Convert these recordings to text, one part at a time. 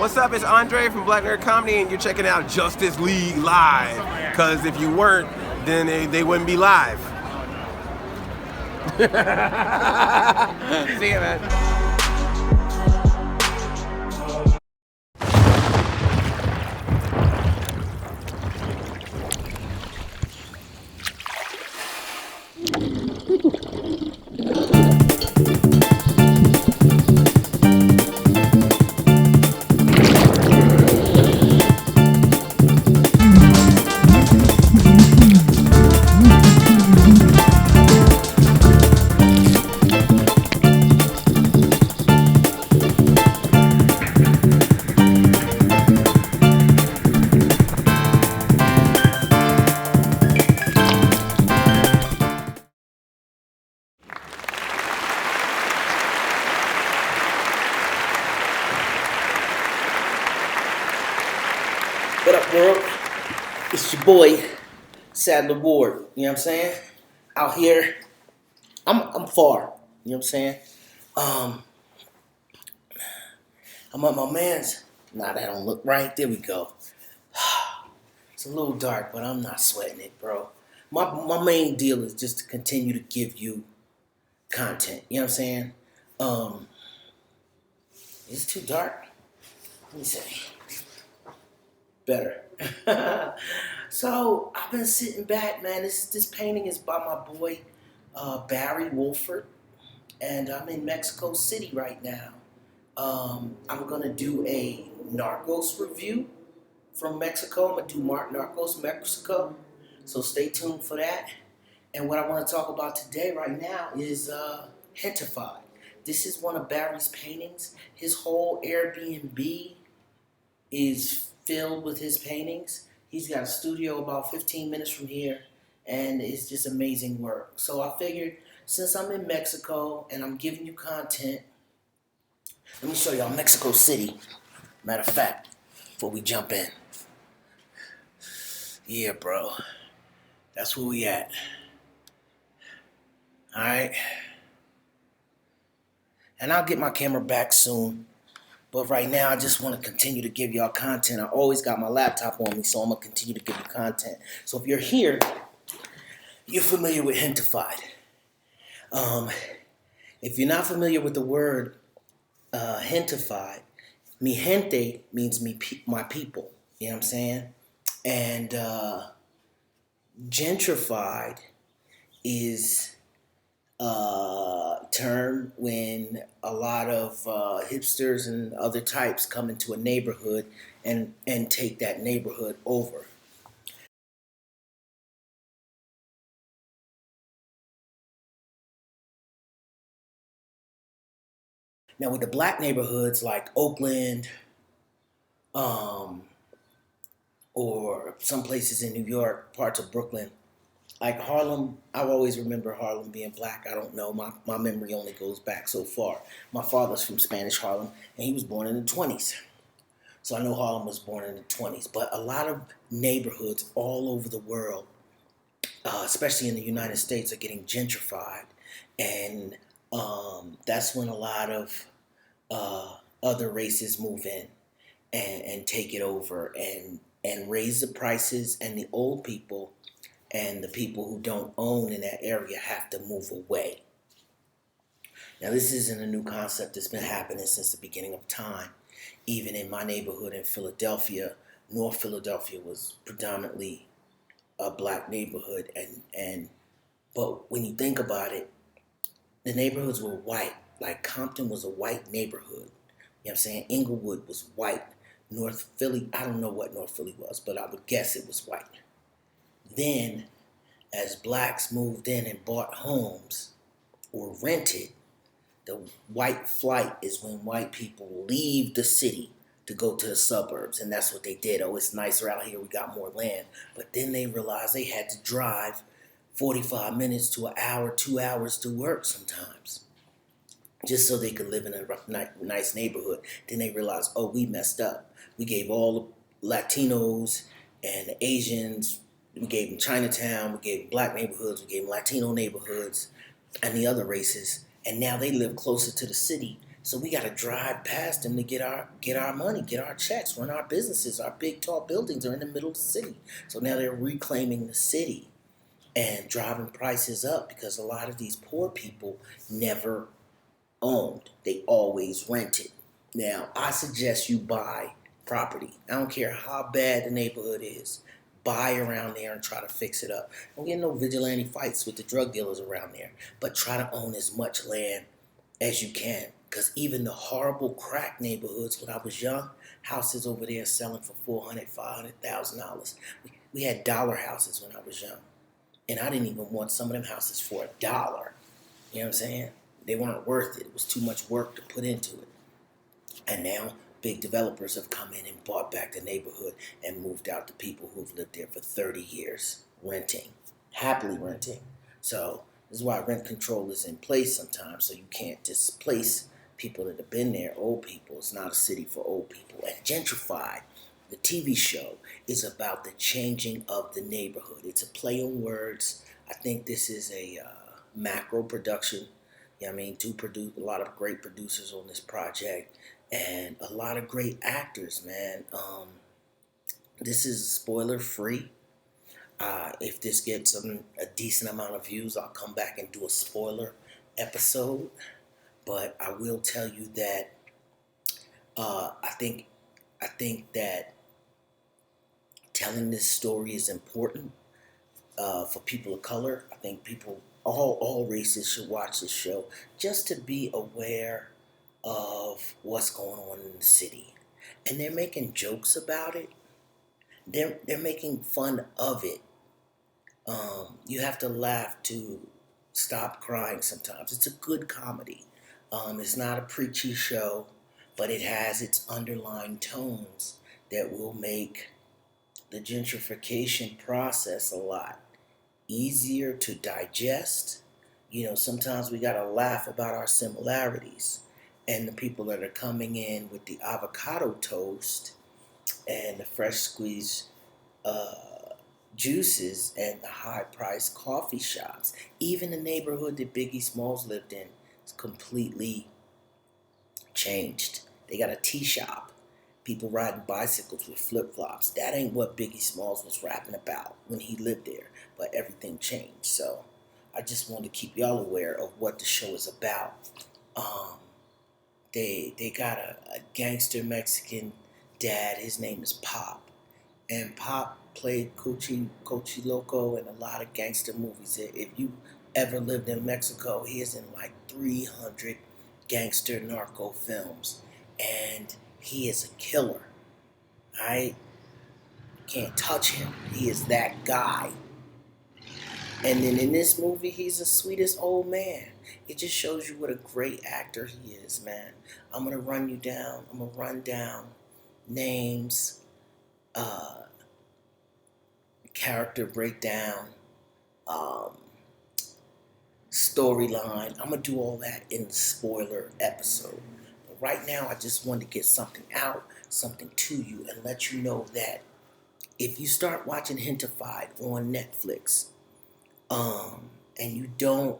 What's up? It's Andre from Black Nerd Comedy, and you're checking out Justice League Live. Because if you weren't, then they wouldn't be live. See ya, man. What up, world? It's your boy, Sadler Ward. You know what I'm saying? Out here, I'm far. You know what I'm saying? I'm at my man's. Nah, that don't look right. There we go. It's a little dark, but I'm not sweating it, bro. My main deal is just to continue to give you content. You know what I'm saying? Is it too dark? Let me see. Better. So I've been sitting back, man. This painting is by my boy Barry Wolford, and I'm in Mexico City right now. I'm gonna do a Narcos review from Mexico. I'm gonna do Narcos Mexico, so stay tuned for that. And what I want to talk about today, right now, is Gentrified. This is one of Barry's paintings. His whole Airbnb is filled with his paintings. He's got a studio about 15 minutes from here, and it's just amazing work. So I figured, since I'm in Mexico and I'm giving you content, let me show y'all Mexico City. Matter of fact, before we jump in. Yeah, bro. That's where we at. Alright? And I'll get my camera back soon. But right now, I just want to continue to give y'all content. I always got my laptop on me, so I'm going to continue to give you content. So if you're here, you're familiar with Gentrified. If you're not familiar with the word Gentrified, mi gente means my people. You know what I'm saying? And gentrified is term when a lot of hipsters and other types come into a neighborhood and take that neighborhood over. Now with the black neighborhoods like Oakland, or some places in New York, parts of Brooklyn, like Harlem, I always remember Harlem being black. I don't know. My memory only goes back so far. My father's from Spanish Harlem, and he was born in the 20s. So I know Harlem was born in the 20s. But a lot of neighborhoods all over the world, especially in the United States, are getting gentrified. And that's when a lot of other races move in and take it over and raise the prices, and the old people and the people who don't own in that area have to move away. Now, this isn't a new concept. That's been happening since the beginning of time. Even in my neighborhood in Philadelphia, North Philadelphia was predominantly a black neighborhood. But when you think about it, the neighborhoods were white. Like Compton was a white neighborhood. You know what I'm saying? Inglewood was white. North Philly, I don't know what North Philly was, but I would guess it was white. Then, as blacks moved in and bought homes or rented, the white flight is when white people leave the city to go to the suburbs, and that's what they did. Oh, it's nicer out here, we got more land. But then they realized they had to drive 45 minutes to an hour, 2 hours to work sometimes, just so they could live in a nice neighborhood. Then they realized, oh, we messed up. We gave all the Latinos and the Asians, we gave them Chinatown, we gave them black neighborhoods, we gave them Latino neighborhoods, and the other races. And now they live closer to the city, So we got to drive past them to get our money, get our checks, run our businesses. Our big tall buildings are in the middle of the city. So now they're reclaiming the city and driving prices up because a lot of these poor people never owned. They always rented. Now, I suggest you buy property. I don't care how bad the neighborhood is. Buy around there and try to fix it up. Don't get no vigilante fights with the drug dealers around there, but try to own as much land as you can. Because even the horrible crack neighborhoods when I was young, houses over there selling for $400,000, $500,000. We had dollar houses when I was young. And I didn't even want some of them houses for $1. You know what I'm saying? They weren't worth it. It was too much work to put into it. And now big developers have come in and bought back the neighborhood and moved out the people who've lived there for 30 years, renting, happily renting. So this is why rent control is in place sometimes, so you can't displace people that have been there, old people. It's not a city for old people. And Gentrified, the TV show, is about the changing of the neighborhood. It's a play on words. I think this is a macro production. You know what I mean? A lot of great producers on this project and a lot of great actors, man. This is spoiler free. If this gets a decent amount of views, I'll come back and do a spoiler episode. But I will tell you that I think that telling this story is important for people of color. I think all races should watch this show just to be aware of what's going on in the city. And they're making jokes about it. They're making fun of it. You have to laugh to stop crying sometimes. It's a good comedy. It's not a preachy show, but it has its underlying tones that will make the gentrification process a lot easier to digest. You know, sometimes we gotta laugh about our similarities. And the people that are coming in with the avocado toast and the fresh squeezed juices and the high-priced coffee shops. Even the neighborhood that Biggie Smalls lived in is completely changed. They got a tea shop. People riding bicycles with flip-flops. That ain't what Biggie Smalls was rapping about when he lived there. But everything changed. So I just wanted to keep y'all aware of what the show is about. They got a gangster Mexican dad. His name is Pop. And Pop played Coachy Loco in a lot of gangster movies. If you ever lived in Mexico, he is in like 300 gangster narco films. And he is a killer. I can't touch him. He is that guy. And then in this movie, he's the sweetest old man. It just shows you what a great actor he is, man. I'm going to run down names, character breakdown, storyline. I'm going to do all that in the spoiler episode. But right now, I just wanted to get something out, something to you, and let you know that if you start watching Gentrified on Netflix, and you don't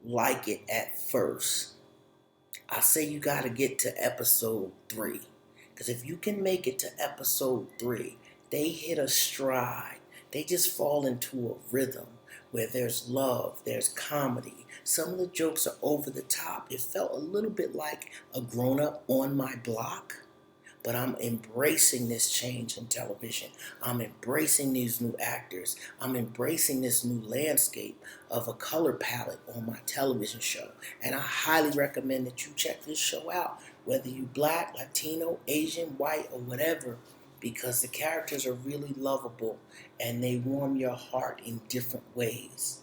like it at first, I say you got to get to episode 3. Because if you can make it to episode 3, they hit a stride. They just fall into a rhythm where there's love, there's comedy. Some of the jokes are over the top. It felt a little bit like a grown-up on my block. But I'm embracing this change in television. I'm embracing these new actors. I'm embracing this new landscape of a color palette on my television show. And I highly recommend that you check this show out, whether you black, Latino, Asian, white, or whatever, because the characters are really lovable and they warm your heart in different ways.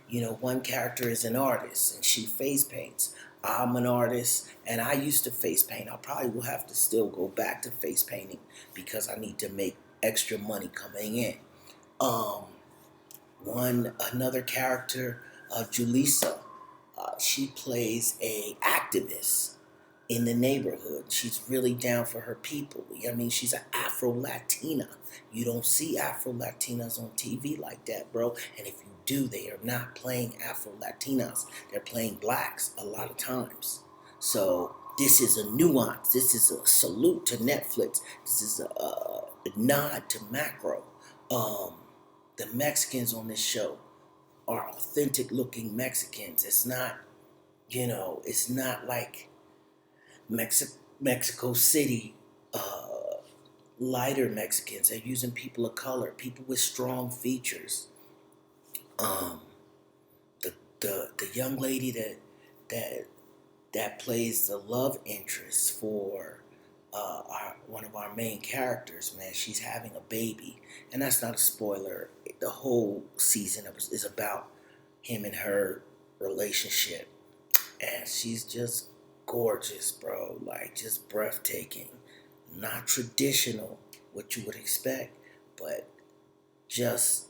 You know, one character is an artist and she face paints. I'm an artist and I used to face paint. I probably will have to still go back to face painting because I need to make extra money coming in. Another character, Julissa, she plays a activist in the neighborhood. She's really down for her people. I mean, she's an Afro-Latina. You don't see Afro-Latinas on TV like that, bro. And if you do, they are not playing Afro-Latinas. They're playing blacks a lot of times. So this is a nuance. This is a salute to Netflix. This is a nod to macro. The Mexicans on this show are authentic looking Mexicans. It's not, it's not like Mexico City, lighter Mexicans. They're using people of color, people with strong features. Um, the young lady that plays the love interest for one of our main characters, man, she's having a baby, and that's not a spoiler. The whole season is about him and her relationship, and she's just gorgeous, bro. Like, just breathtaking. Not traditional, what you would expect, but just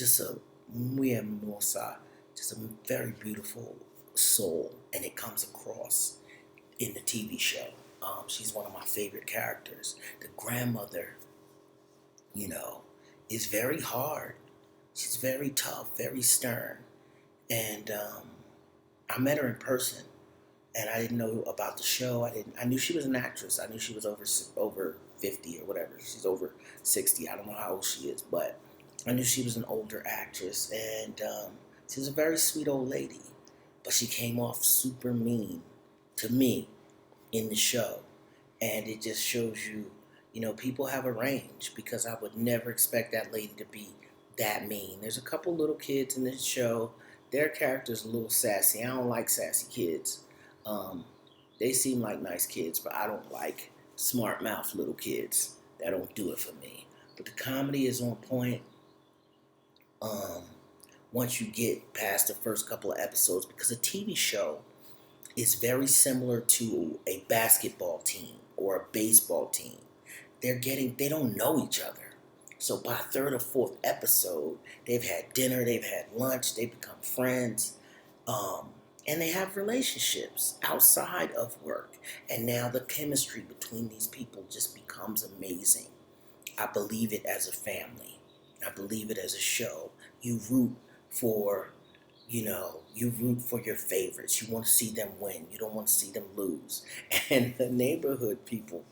a muy hermosa, just a very beautiful soul, and it comes across in the TV show. She's one of my favorite characters. The grandmother, is very hard. She's very tough, very stern, and I met her in person, and I didn't know about the show. I knew she was an actress. I knew she was over 50 or whatever. She's over 60. I don't know how old she is, but I knew she was an older actress, and she was a very sweet old lady. But she came off super mean to me in the show, and it just shows you, people have a range, because I would never expect that lady to be that mean. There's a couple little kids in this show. Their character's a little sassy. I don't like sassy kids. They seem like nice kids, but I don't like smart mouth little kids. That don't do it for me. But the comedy is on point. Once you get past the first couple of episodes, because a TV show is very similar to a basketball team or a baseball team. They don't know each other. So by third or fourth episode, they've had dinner, they've had lunch, they've become friends, and they have relationships outside of work. And now the chemistry between these people just becomes amazing. I believe it as a family. I believe it as a show. You root for your favorites. You want to see them win. You don't want to see them lose. And the neighborhood people,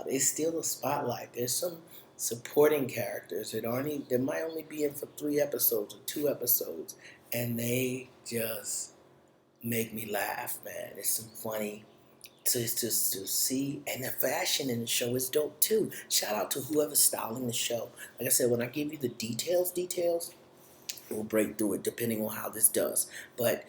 they steal the spotlight. There's some supporting characters that might only be in for 3 episodes or 2 episodes, and they just make me laugh, man. It's some funny to see, and the fashion in the show is dope too. Shout out to whoever's styling the show. Like I said, when I give you the details, we'll break through it depending on how this does. But,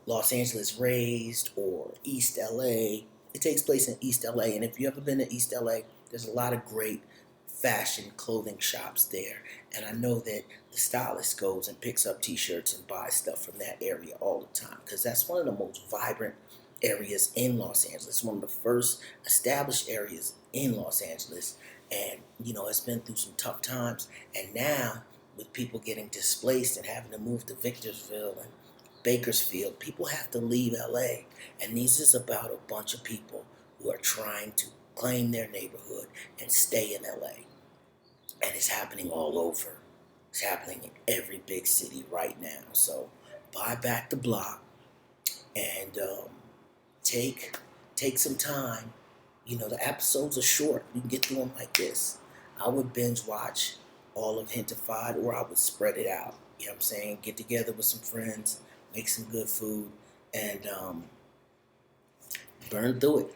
Los Angeles raised or East LA, it takes place in East LA. And if you've ever been to East LA, there's a lot of great fashion clothing shops there. And I know that the stylist goes and picks up t-shirts and buys stuff from that area all the time, because that's one of the most vibrant areas in Los Angeles, one of the first established areas in Los Angeles. And, it's been through some tough times. And now, with people getting displaced and having to move to Victorville and Bakersfield, people have to leave LA. And this is about a bunch of people who are trying to claim their neighborhood and stay in LA. And it's happening all over. It's happening in every big city right now. So buy back the block and take some time. The episodes are short. You can get through them like this. I would binge watch all of Gentrified, or I would spread it out. You know what I'm saying? Get together with some friends, make some good food, and burn through it.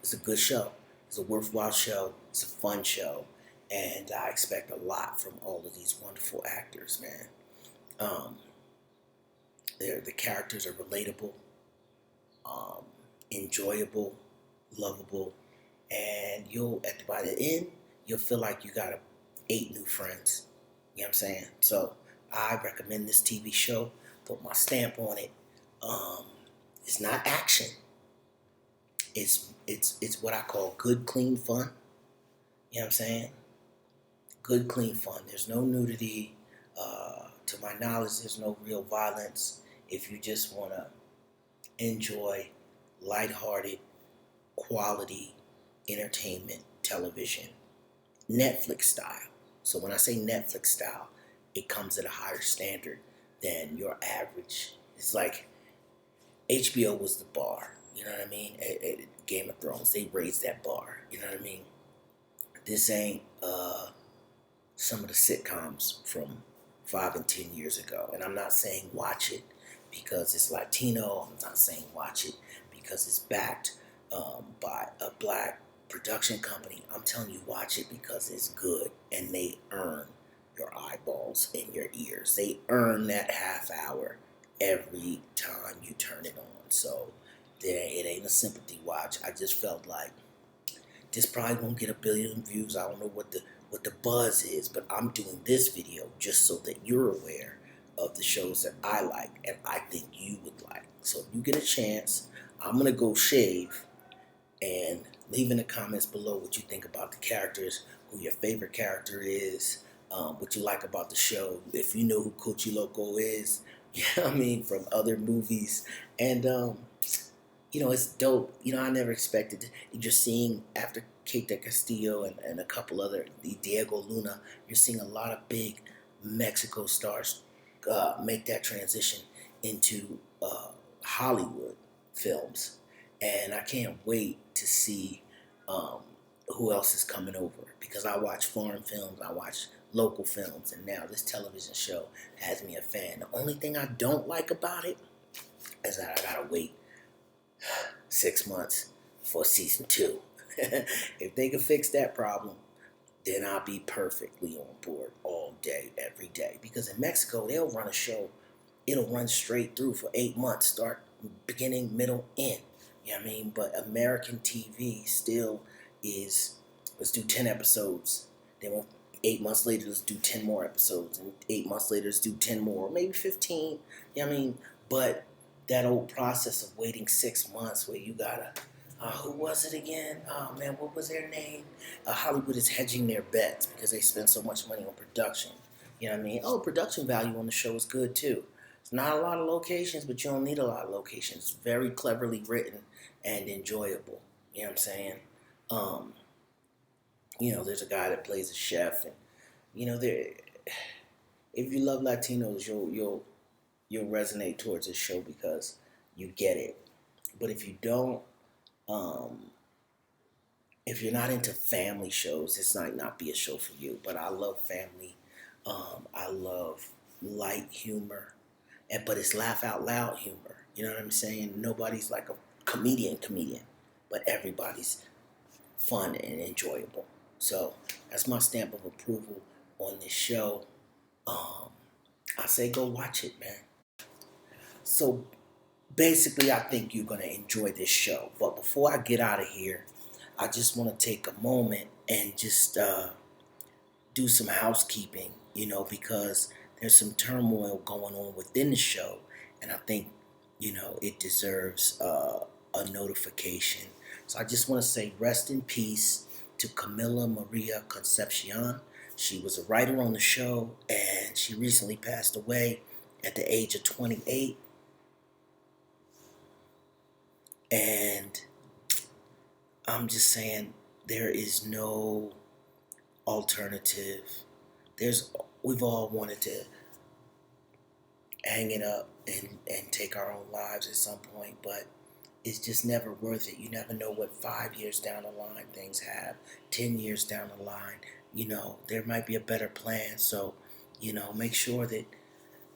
It's a good show. It's a worthwhile show. It's a fun show. And I expect a lot from all of these wonderful actors, man. The characters are relatable, enjoyable, lovable, and by the end, you'll feel like you got 8 new friends. You know what I'm saying? So I recommend this TV show. Put my stamp on it. It's not action. It's what I call good, clean fun. You know what I'm saying? Good, clean fun. There's no nudity. To my knowledge, there's no real violence. If you just want to enjoy lighthearted, quality entertainment television, Netflix style. So when I say Netflix style, it comes at a higher standard than your average. It's like HBO was the bar. You know what I mean? At Game of Thrones, they raised that bar. You know what I mean? This ain't some of the sitcoms from 5 and 10 years ago. And I'm not saying watch it because it's Latino. I'm not saying watch it because it's backed by a black production company. I'm telling you, watch it because it's good and they earn your eyeballs and your ears. They earn that half hour every time you turn it on. So it ain't a sympathy watch. I just felt like this probably won't get 1 billion views. I don't know what the buzz is, but I'm doing this video just so that you're aware of the shows that I like and I think you would like. So if you get a chance, I'm gonna go shave and leave in the comments below what you think about the characters, who your favorite character is, what you like about the show, if you know who Coachy Loco is, you know what I mean, from other movies. And you know, it's dope. You know, I never expected it. You're seeing, after Kate del Castillo and a couple other, Diego Luna, you're seeing a lot of big Mexico stars make that transition into Hollywood films. And I can't wait to see who else is coming over, because I watch foreign films, I watch local films, and now this television show has me a fan. The only thing I don't like about it is that I gotta wait 6 months for season 2. If they can fix that problem, then I'll be perfectly on board all day, every day. Because in Mexico, they'll run a show, it'll run straight through for 8 months, start, beginning, middle, end. You know what I mean? But American TV still is, let's do 10 episodes. Then 8 months later, let's do 10 more episodes. And 8 months later, let's do 10 more, maybe 15. You know what I mean? But that old process of waiting 6 months where you gotta, who was it again? Oh man, what was their name? Hollywood is hedging their bets because they spend so much money on production. You know what I mean? Oh, production value on the show is good too. It's not a lot of locations, but you don't need a lot of locations. It's very cleverly written and enjoyable. You know what I'm saying? You know, there's a guy that plays a chef, and you know, if you love Latinos, you'll resonate towards this show because you get it. But if you don't, if you're not into family shows, this might not be a show for you. But I love family. I love light humor, but it's laugh out loud humor. You know what I'm saying? Nobody's like a comedian, but everybody's fun and enjoyable. So that's my stamp of approval on this show. I say go watch it, man. So basically, I think you're going to enjoy this show. But before I get out of here, I just want to take a moment and just do some housekeeping, you know, because there's some turmoil going on within the show. And I think, you know, it deserves a notification. So I just want to say rest in peace to Camila Maria Concepcion. She was a writer on the show, and she recently passed away at the age of 28. And I'm just saying, there is no alternative. We've all wanted to hang it up and take our own lives at some point, but it's just never worth it. You never know what 5 years down the line things have, 10 years down the line. You know, there might be a better plan. So, you know, make sure that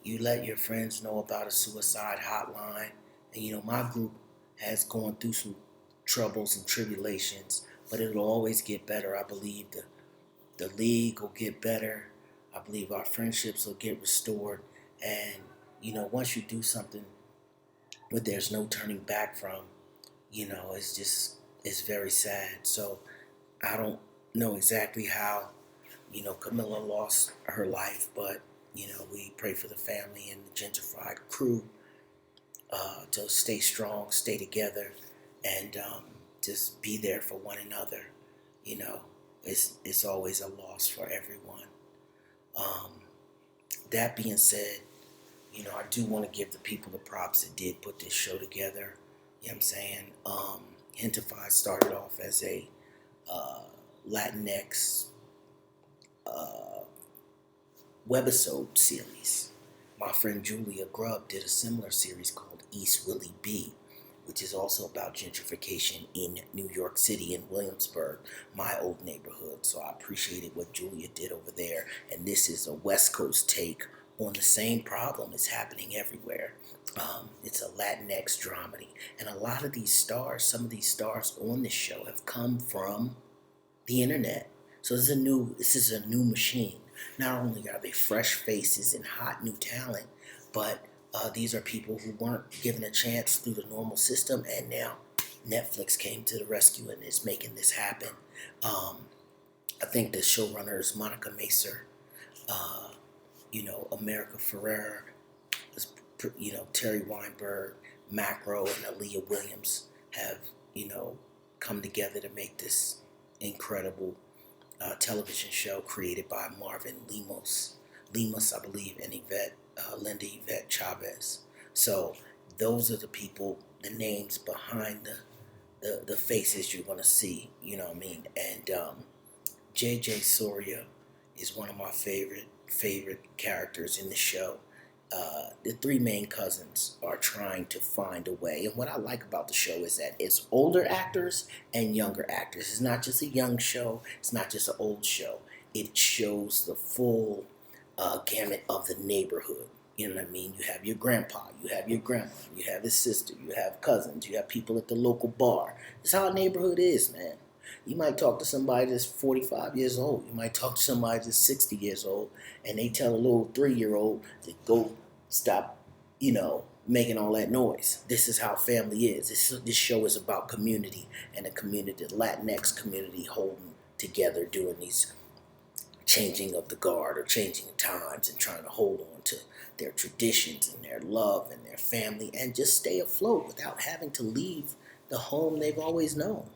you let your friends know about a suicide hotline. And, you know, my group has gone through some troubles and tribulations, but it'll always get better. I believe the league will get better. I believe our friendships will get restored. And, you know, once you do something where there's no turning back from, you know, it's very sad. So I don't know exactly how, you know, Camilla lost her life, but, you know, we pray for the family and the Gentrified crew to stay strong, stay together, and just be there for one another. You know, it's always a loss for everyone. That being said, you know, I do want to give the people the props that did put this show together. You know what I'm saying? Gentrified started off as a Latinx webisode series. My friend Julia Grubb did a similar series called East Willie B. which is also about gentrification in New York City, in Williamsburg, my old neighborhood. So I appreciated what Julia did over there. And this is a West Coast take on the same problem. It's happening everywhere. It's a Latinx dramedy. And a lot of these stars, some of these stars on this show have come from the internet. So this is a new machine. Not only are they fresh faces and hot new talent, but these are people who weren't given a chance through the normal system, and now Netflix came to the rescue and is making this happen. I think the showrunner is Monica Macer, America Ferrera, Terry Weinberg, Macro, and Aaliyah Williams have, come together to make this incredible television show created by Marvin Lemus, I believe, and Linda Yvette Chavez. So those are the people, the names behind the faces you're going to see, you know what I mean? And JJ Soria is one of my favorite characters in the show. The three main cousins are trying to find a way. And what I like about the show is that it's older actors and younger actors. It's not just a young show. It's not just an old show. It shows the full gamut of the neighborhood. You know what I mean? You have your grandpa, you have your grandma, you have his sister, you have cousins, you have people at the local bar. That's how a neighborhood is, man. You might talk to somebody that's 45 years old. You might talk to somebody that's 60 years old, and they tell a little 3-year-old to go stop, making all that noise. This is how family is. This show is about community, and the Latinx community holding together during these changing of the guard or changing times and trying to hold on to their traditions and their love and their family and just stay afloat without having to leave the home they've always known.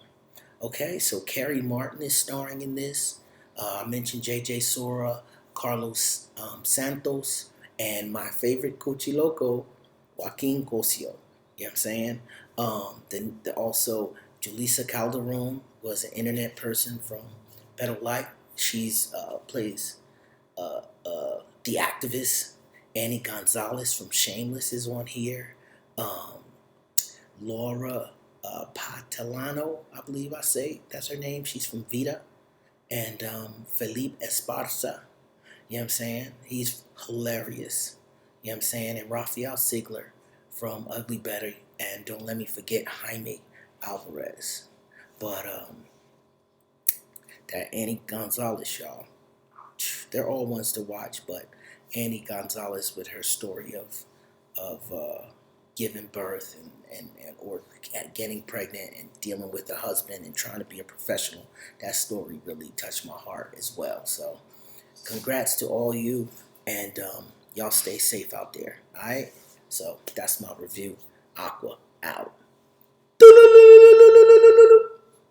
Okay, so Carrie Martin is starring in this. I mentioned JJ Sora, Carlos Santos, and my favorite Cochiloco, Joaquin Cosio. You know what I'm saying? Then also, Julissa Calderon was an internet person from Better Light. She's plays the activist. Annie Gonzalez from Shameless is on here. Laura Patelano, I believe I say that's her name. She's from Vita. And Felipe Esparza, you know what I'm saying? He's hilarious. You know what I'm saying? And Rafael Sigler from Ugly Betty. And don't let me forget Jaime Alvarez. But that Annie Gonzalez, y'all, they're all ones to watch, but Annie Gonzalez with her story of giving birth and or getting pregnant and dealing with a husband and trying to be a professional, that story really touched my heart as well. So congrats to all you, and y'all stay safe out there. All right, so that's my review. Aqua out.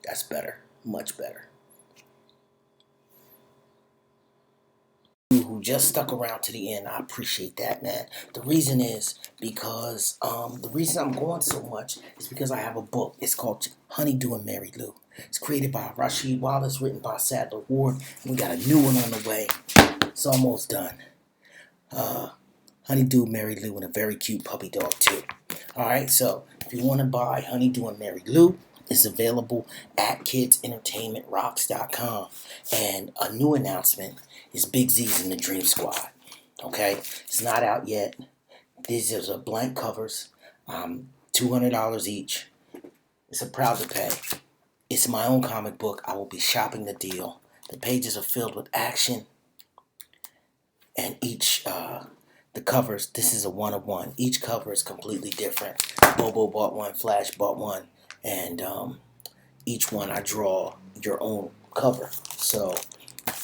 That's better, much better. Who just stuck around to the end, I appreciate that, man. The reason is because the reason I'm going so much is because I have a book. It's called Honeydew and Mary Lou. It's created by Rasheed Wallace, written by Sadler Ward, and we got a new one on the way. It's almost done. Honeydew, Mary Lou, and a very cute puppy dog too. Alright, so if you want to buy Honeydew and Mary Lou, it's available at kidsentertainmentrocks.com. And a new announcement is Big Z's in the Dream Squad. Okay? It's not out yet. These are blank covers. $200 each. It's a proud to pay. It's my own comic book. I will be shopping the deal. The pages are filled with action. And each, the covers, this is a one-of-one. Each cover is completely different. Bobo bought one, Flash bought one. And each one I draw your own cover. So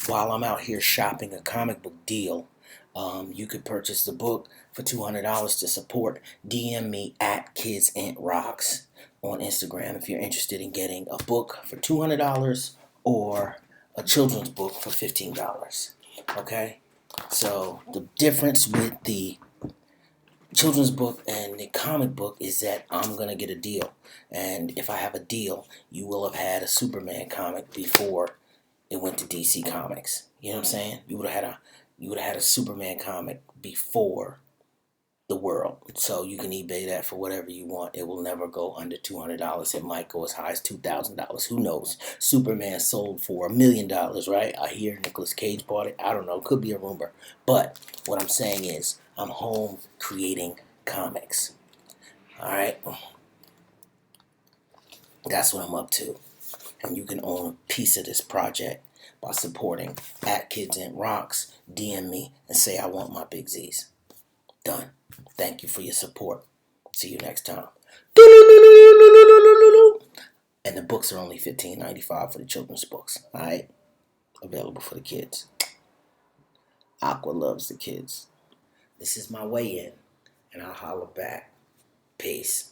while I'm out here shopping a comic book deal, you could purchase the book for $200 to support. DM me at KidsAntRocks on Instagram if you're interested in getting a book for $200 or a children's book for $15. Okay? So the difference with the children's book and the comic book is that I'm going to get a deal. And if I have a deal, you will have had a Superman comic before it went to DC Comics. You know what I'm saying? You would have had a Superman comic before the world. So you can eBay that for whatever you want. It will never go under $200. It might go as high as $2,000. Who knows? Superman sold for $1,000,000, right? I hear Nicolas Cage bought it. I don't know. Could be a rumor. But what I'm saying is I'm home creating comics. All right? That's what I'm up to. And you can own a piece of this project by supporting @KidsIntRocks. DM me and say I want my Big Z's. Done. Thank you for your support. See you next time. And the books are only $15.95 for the children's books. Alright? Available for the kids. Aqua loves the kids. This is my way in. And I'll holler back. Peace.